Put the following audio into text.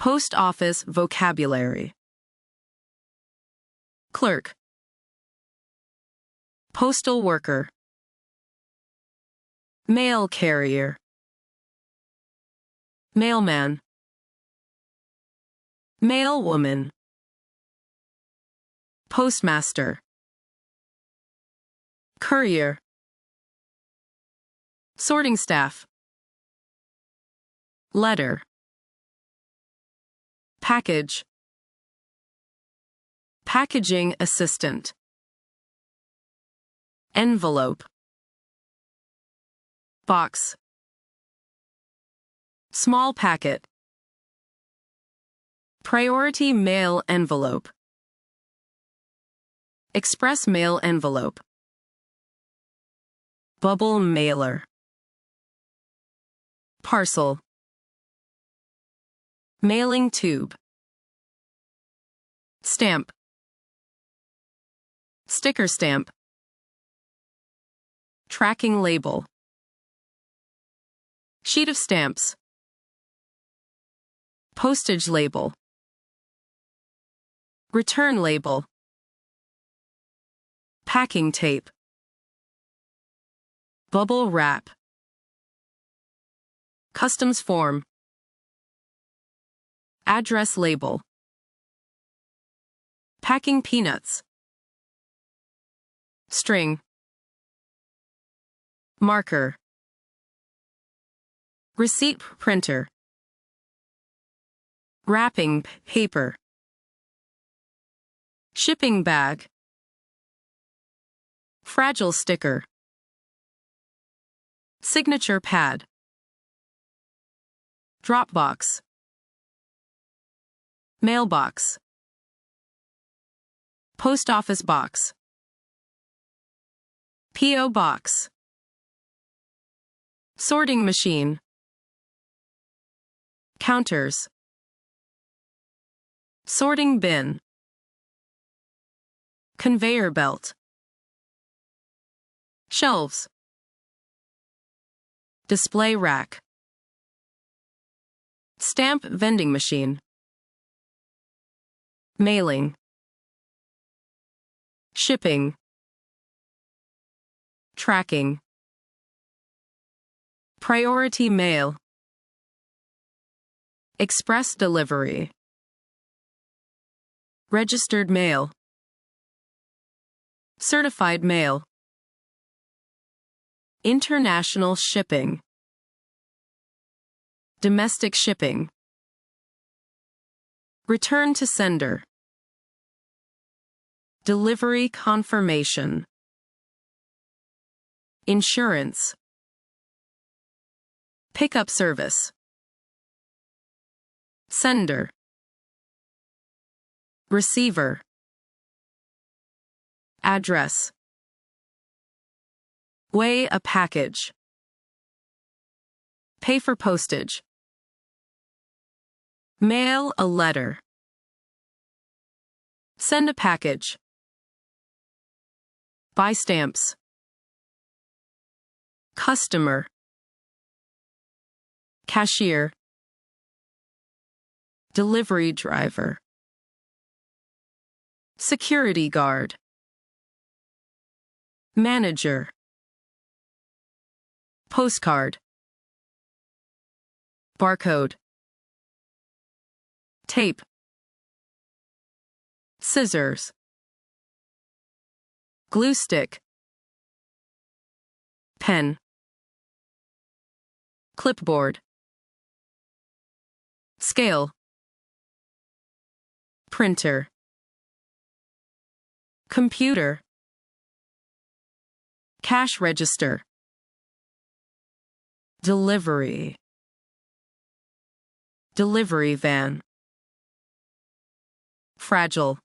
Post office vocabulary. Clerk. Postal worker. Mail carrier. Mailman. Mailwoman. Postmaster. Courier. Sorting staff. Letter. Package. Packaging assistant. Envelope. Box. Small packet. Priority mail envelope. Express mail envelope. Bubble mailer. Parcel. Mailing tube. Stamp. Sticker stamp. Tracking label. Sheet of stamps. Postage label. Return label. Packing tape. Bubble wrap. Customs form. Address label. Packing peanuts. String. Marker. Receipt printer. Wrapping paper. Shipping bag. Fragile sticker. Signature pad. Dropbox. Mailbox. Post office box. P.O. box. Sorting machine. Counters. Sorting bin. Conveyor belt. Shelves. Display rack. Stamp vending machine. Mailing. Shipping. Tracking. Priority mail. Express delivery. Registered mail. Certified mail. International shipping. Domestic shipping. Return to sender. Delivery confirmation. Insurance. Pickup service. Sender. Receiver. Address. Weigh a package. Pay for postage. Mail a letter. Send a package. Buy stamps. Customer. Cashier. Delivery driver. Security guard. Manager. Postcard. Barcode. Tape. Scissors. Glue stick. Pen. Clipboard. Scale. Printer. Computer. Cash register. Delivery. Delivery van. Fragile.